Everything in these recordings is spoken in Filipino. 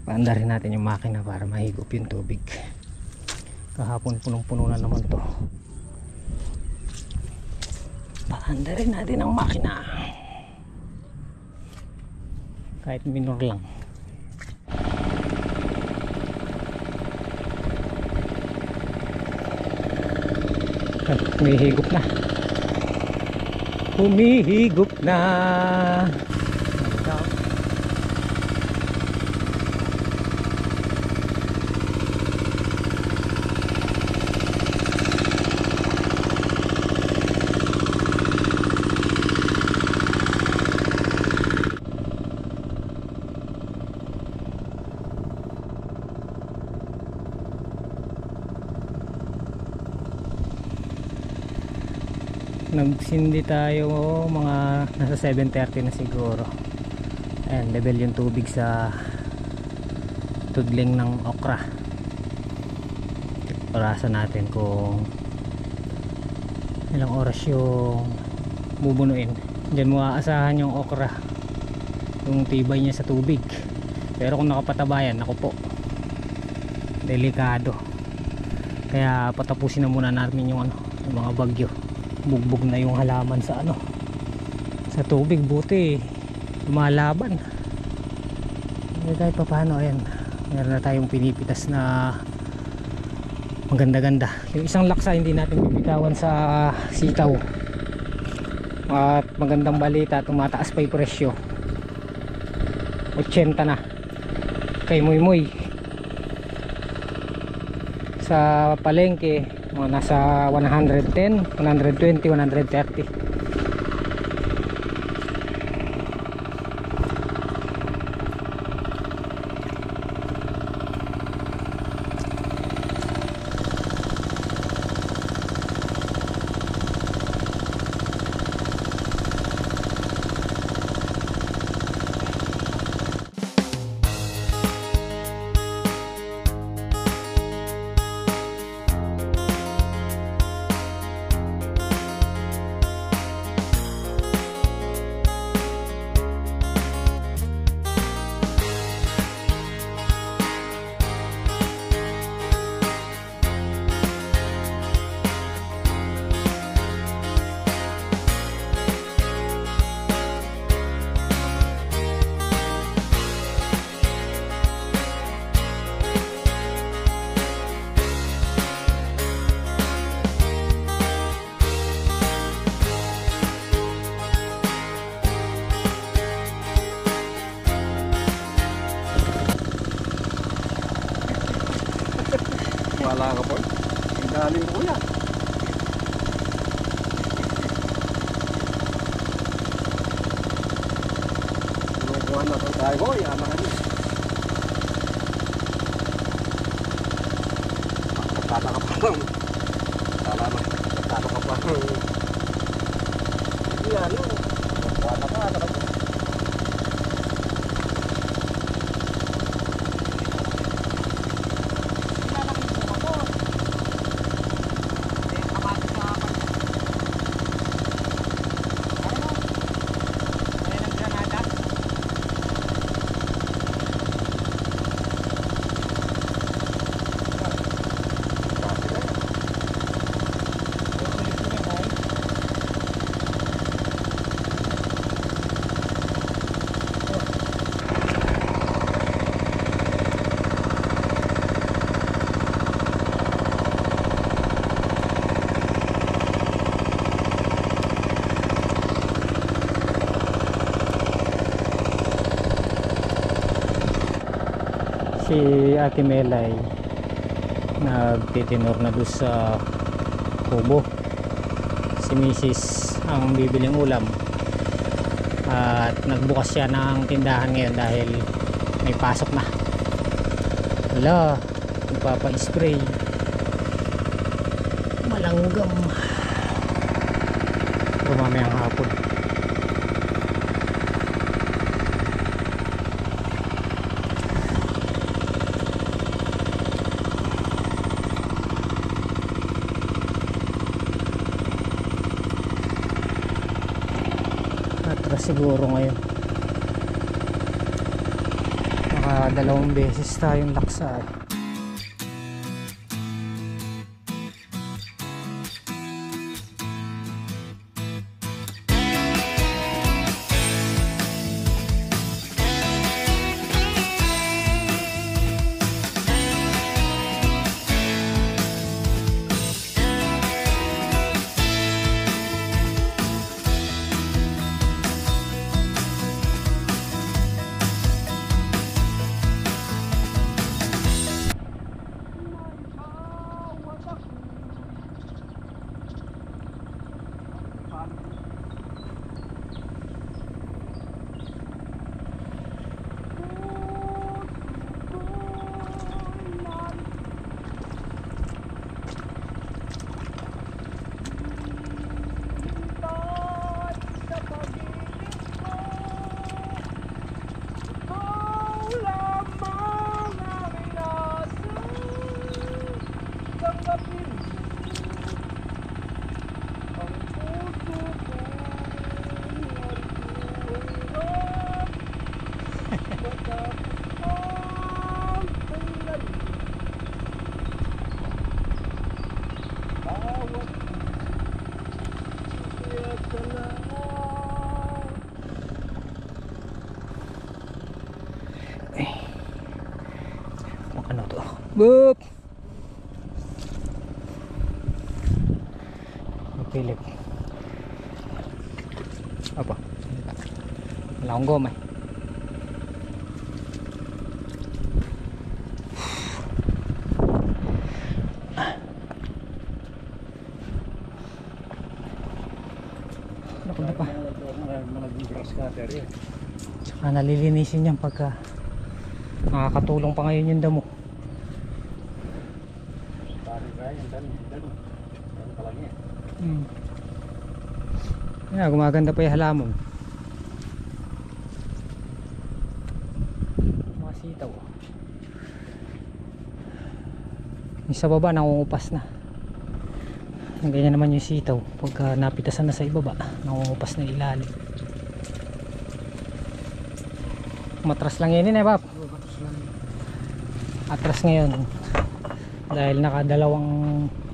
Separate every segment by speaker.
Speaker 1: Paandarin natin yung makina para mahigop yung tubig. Kahapon punong-puno na naman to. Paandarin natin ang makina kahit minor lang. Humihigop na. Humihigop na. Nagsindi tayo mga nasa 7:30 na siguro. Ayan, level yung tubig sa tudling ng okra. Parasan natin kung ilang oras yung bubunuin. Diyan mo aasahan yung okra, yung tibay niya sa tubig. Pero kung nakapatabayan, naku po, delikado. Kaya patapusin na muna natin yung yung mga bagyo. Bugbog na yung halaman sa sa tubig, buti lumalaban. Kahit pa paano, ayan, meron na tayong pinipitas na maganda-ganda. Yung isang laksa hindi natin bibitawan sa sitaw, at magandang balita, tumataas pa yung presyo. 80 na kay Muy Muy sa palengke. Nasa 110, 120, 130.
Speaker 2: Wala ka po. Ang galing ko yan. Tulungan na ito tayo. Yan na kami. Nagtata ka pa lang. Tala na. Nagtata ka pa lang. Hindi yan. Nagtata ka.
Speaker 1: Si Ate Melay nagtitinor na doon sa kubo. Si Mrs. ang bibiling ulam, at nagbukas siya ng tindahan ngayon dahil may pasok na. Wala, nagpapa-spray malanggam mamayang hapon. Atras siguro ngayon, Nakadalawang beses tayong laksa eh. Ano to? Boop! Pilip. Apa? Wala akong goma eh. Ano pa? Saka nalilinisin yan pagka nakakatulong pa ngayon yung damo. Yeah, gumaganda pa yung halaman. Mga sitaw. Yung sa baba nangungupas na. Ganyan naman yung sitaw. Pagka napitasan na sa ibaba, nangungupas na ilalim. Matras lang yun eh, Bab. Atras ngayon. Dahil nakadalawang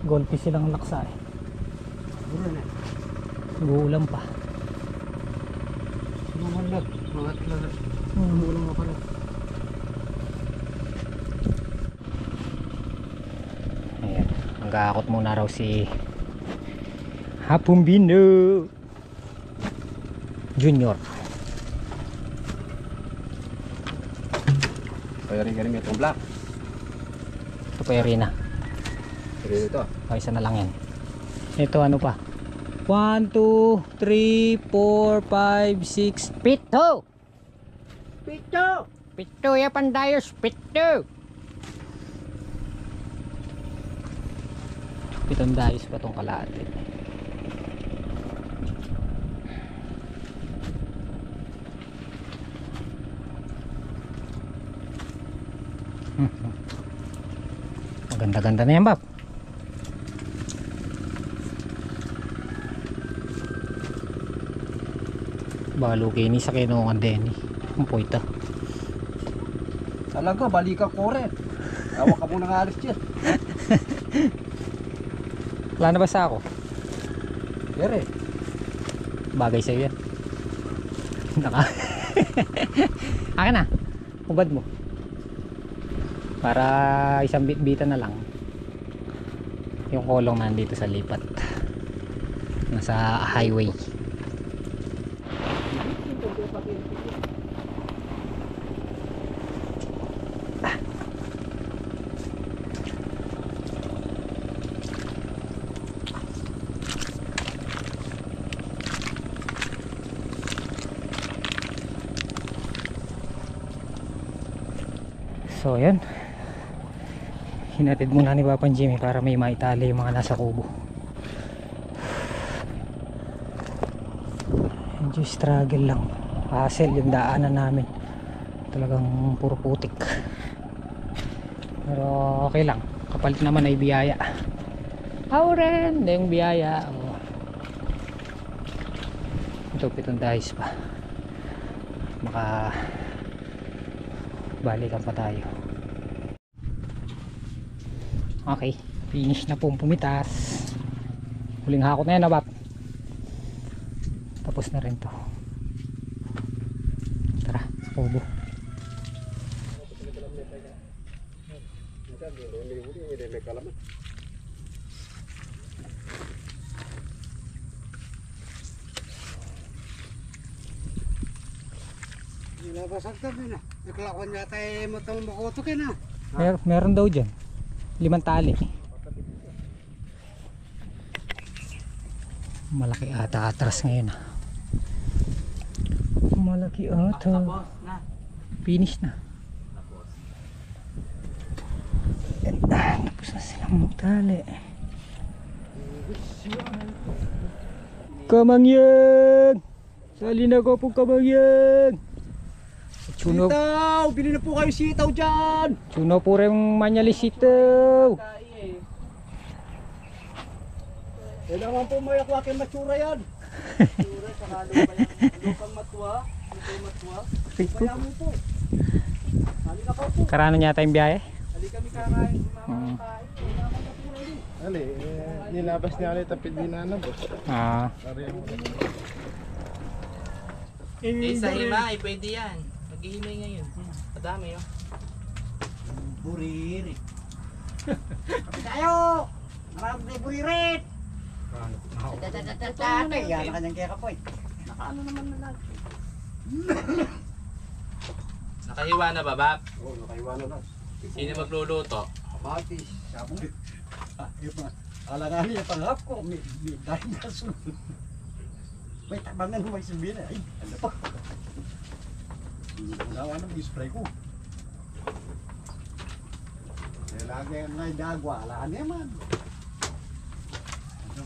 Speaker 1: goldfish silang laksa eh. Guulam pa.
Speaker 2: Sumamanlag. Mga atlas. Guulam nga pala.
Speaker 1: Ayan. Magkakakot muna raw si Hapumbino Junior.
Speaker 2: Kaya rin ganun itong black.
Speaker 1: Ito pa yung rina.
Speaker 2: Pero ito.
Speaker 1: O, isa na lang yan. Ito ano pa? 1, 2, 3, 4, 5, 6, pito! Pito! Pito ya pandayos, pito! Pitong dayos pa tong kalahati. Maganda-ganda na yan, Bab. Balo kini sa kinungan din eh. Ang poita.
Speaker 2: Talaga, balikan ko rin. Awak ka muna nga alis dyan.
Speaker 1: Wala na ba sa ako?
Speaker 2: Yere.
Speaker 1: Bagay sa'yo yan. Naka. Akin na. Hubad mo. Para isang bit-bitan na lang. Yung kolong nandito sa lipat. Nasa highway. So ayan, hinatid muna ni Papan Jimmy para may maitali yung mga nasa kubo. Medyo struggle lang, hassle yung daanan namin, talagang puro putik, pero okay lang, kapalit naman ay biyaya. Auren, yung biyaya. Oh. Ito pitong dahis pa, maka balikan pa tayo. Okay, finish na pong pumitas. Huling hakot na yan, Bap. Tapos na rin to. Tara, sa kubo.
Speaker 2: Nilabasan kami na. Naglakon yata mo itong makutukin na.
Speaker 1: Meron daw dyan 5 tali. Malaki ata atras ngayon. Malaki ata. Finish na. Tapos na silang magtali. Kamangyang! Sali na ko po kamangyang! Chuno,
Speaker 2: Sitaw! Bili na po kayo sitaw dyan!
Speaker 1: chuno po rin manyalisitaw.
Speaker 2: Kailangan po may akwakin matsura yan. Matsura, saka lupang matwa. Lupang matwa. Kaya mo po. Halika ka po.
Speaker 1: Karano niya tayong biyahe?
Speaker 2: Halika kami kakain. Makakain. Kailangan matsura din.
Speaker 3: Ali, nilabas niya ulit ang pildina na boss.
Speaker 1: Ah,
Speaker 4: Sa hima ay pwede yan. Maghihimay ngayon. Madami oh.
Speaker 2: Buriri. Tayo! Marami na buririt! Tatay, yan ang kanyang kaya kapoy. Nakaano naman na lang.
Speaker 4: Nakahiwa na ba, Bab?
Speaker 2: Oo, nakaiwa na lang.
Speaker 4: Sino magluluto?
Speaker 2: Kamatis, sabong. Alangan niya panghap ko, may dahil na sunod. May tabangan mo may sabihin ay, ano pa? Nawa na may spray ko. Kaya lagi ang ngay dagwa, alaan niya man.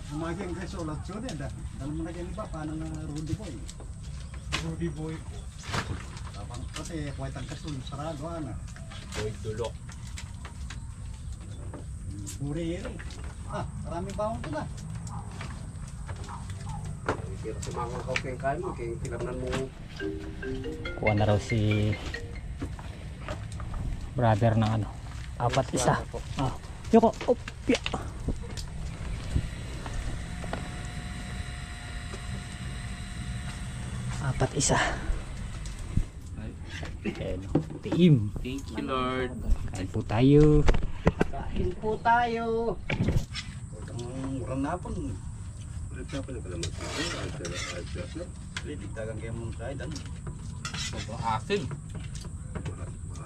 Speaker 2: Kumaging kay Solat Sune, dahil mo na kayo iba, paano nga Rudy Boy? Rudy Boy ko. Tapang kasi, kuwait ang kasul, sarado na.
Speaker 4: Boy dulok.
Speaker 2: Buriri. Maraming bawang ito na. Kira sa mga kaupeng kain mo, kaya tinamnan mo.
Speaker 1: kuha na raw si brother ng ano. 4-1. Ah, yoko. Opya. Apat isa. Ayan, team.
Speaker 4: Thank you, Lord.
Speaker 1: Kain po tayo.
Speaker 2: Kain po tayo. Huwag kang murang napon. Litigtagan kayo mong kain.
Speaker 4: Sobrang asin.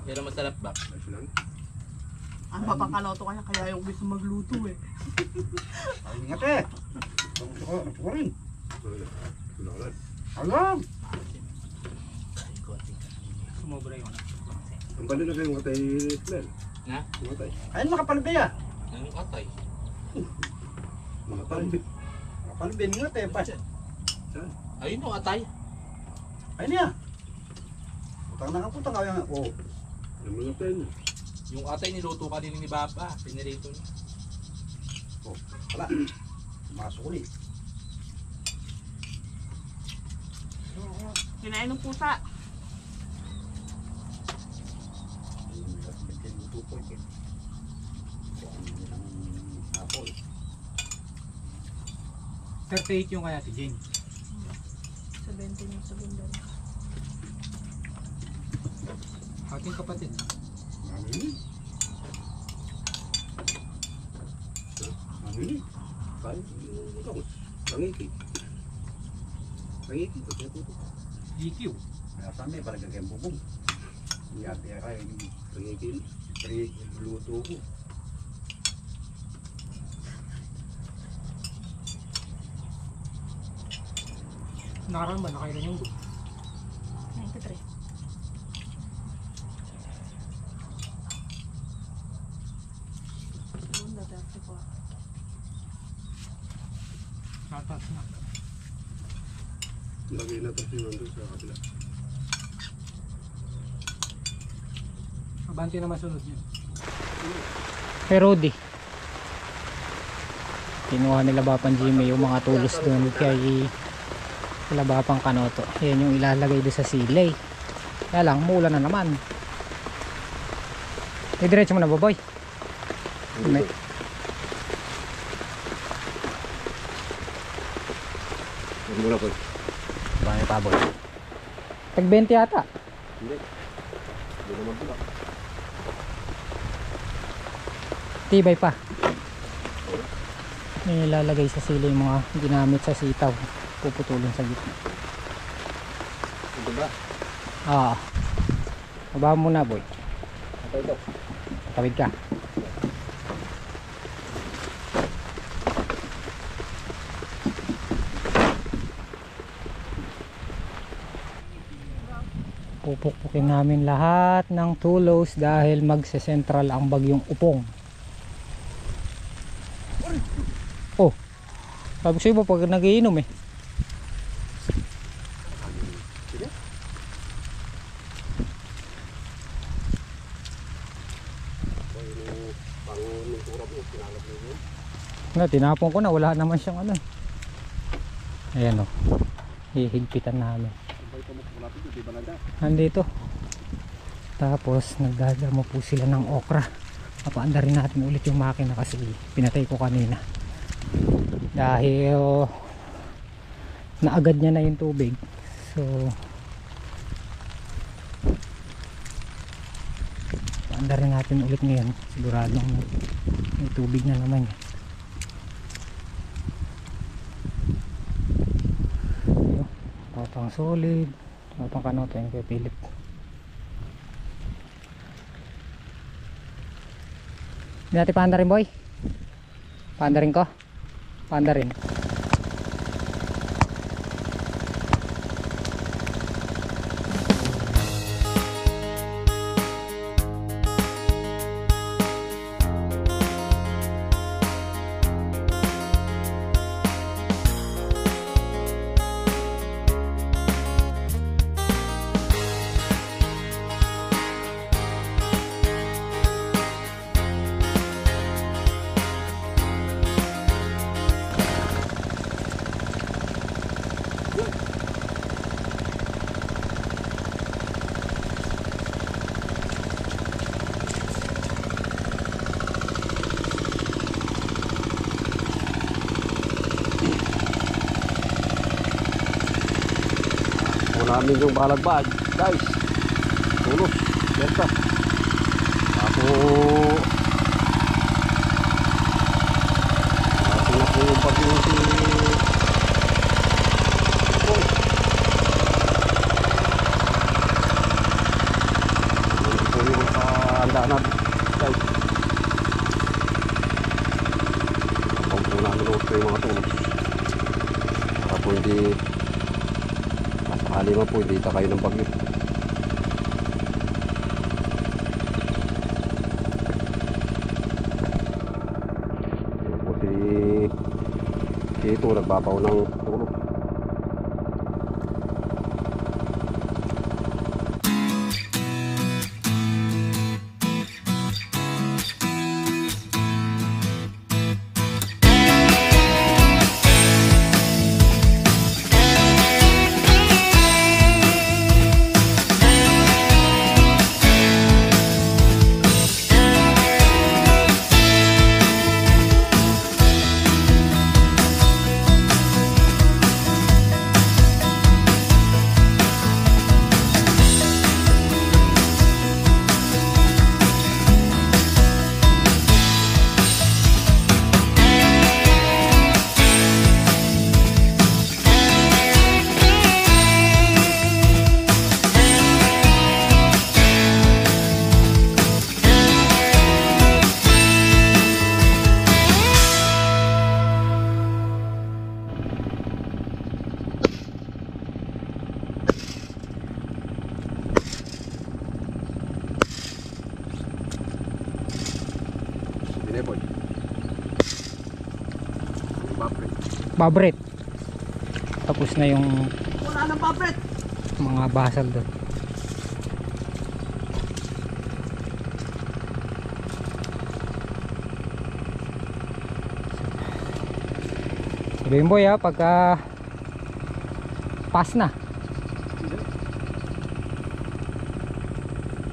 Speaker 4: Pero masarap ba?
Speaker 5: Ang papakaloto ka niya, kaya yung gusto magluto eh.
Speaker 2: Ay, ingat eh. Gusto ko rin. Alam.
Speaker 4: Sumobra yun.
Speaker 3: Ang bali na kayo matay Ismail.
Speaker 4: Na?
Speaker 3: Matay.
Speaker 2: Ayun, makapalibay ah.
Speaker 4: Nang atay.
Speaker 3: Makapalibig.
Speaker 2: Makapalibay, ingat eh.
Speaker 4: Ayun yung atay.
Speaker 2: Ayun niya. Putang na ka, putang kaya nga. Oo.
Speaker 3: Ang mga tayo.
Speaker 4: Yung atay niluto ka din ni Baba. Pinirito niya.
Speaker 2: Wala. Masuk ulit.
Speaker 5: Kinain ng pusa.
Speaker 2: Apple.
Speaker 1: 38 yung kaya si Jane.
Speaker 5: 70 yung segunda.
Speaker 1: Ating kapatid.
Speaker 2: Mamili. Mamili.
Speaker 3: Pangiki. Pangiki.
Speaker 1: EQ.
Speaker 2: Kaya sabi, parang kagayang bubong. Iyati kayo.
Speaker 3: Pangiki.
Speaker 2: Luto ko.
Speaker 1: Nakaraan ba? Nakailan yung
Speaker 5: 93. Segunda, 34.
Speaker 1: natas na.
Speaker 3: Lagay na ito nandun sa kabila.
Speaker 1: Abante naman sunod yun. Hey Rudy. Kinuha nila Bapan Jimmy yung mga tulos doon kay sila Bapang Kanoto. Yan yung ilalagay doon sa silay. Kaya lang, mula na naman. Diretso mo na ba, boy? May-
Speaker 3: Huwag muna po.
Speaker 1: Marami pa, boy. Tag 20 yata.
Speaker 3: Hindi. Hindi naman pula.
Speaker 1: Tibay pa. May nilalagay sa sili yung mga ginamit sa sitaw. Puputulin sa gitna.
Speaker 3: Ito ba?
Speaker 1: Ah. Baba mo na, boy.
Speaker 3: Ito.
Speaker 1: Tawid ka. Pupukpukin namin lahat ng tulos dahil magse-central ang bagyong Upong. Oh, sabi ko sa'yo ba pag nagiinom eh. Na, tinapon ko na, wala naman siyang ano. Ayan o, hihigpitan namin. Nandito. Tapos nagdadamo po sila ng okra. Papaanda rin natin ulit yung makina kasi pinatay ko kanina. Dahil naagad niya na yung tubig. So papaanda rin natin ulit ngayon. Siguradong may tubig na naman yan. Pang solid, pang kanoto yung kay Philip. Hindi natin paanda rin, boy. Paanda rin ko. Paanda rin.
Speaker 3: Namin yung balagbag, guys. Tulos, benta. Tapos na po yung pag-iwi si Boy. Hindi po yung andaanan, guys. Tapos po namin ulit yung mga tulos. Para po hindi naman po, hindi kayo ng bagyo. Yan po si Kito, nagbabaw ng tulog. Boy.
Speaker 1: Babret. Tapos na yung
Speaker 5: Wala nang papret.
Speaker 1: mga basag doon. Sabihin, boy, ha, pagka pass na.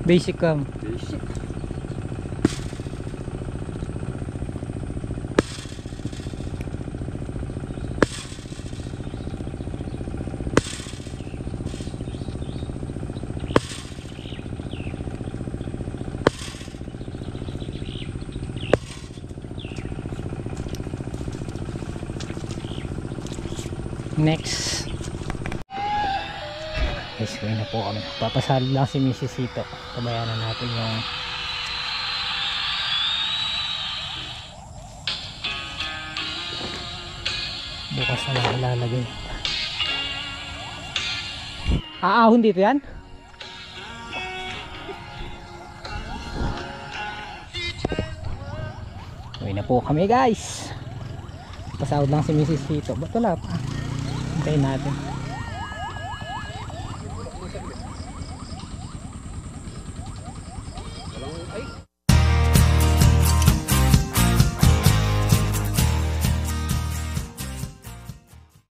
Speaker 1: Basic cam.
Speaker 3: Basic.
Speaker 1: Next. Guys, uwi na po kami. Papasali lang si Mrs. Ito. Pabayanan natin yung bukas na lang ilalagay. Aahon dito yan? Uwi na po kami guys. Pasahod lang si Mrs. Ito. Ba't wala pa? Hintayin natin.
Speaker 3: Ay,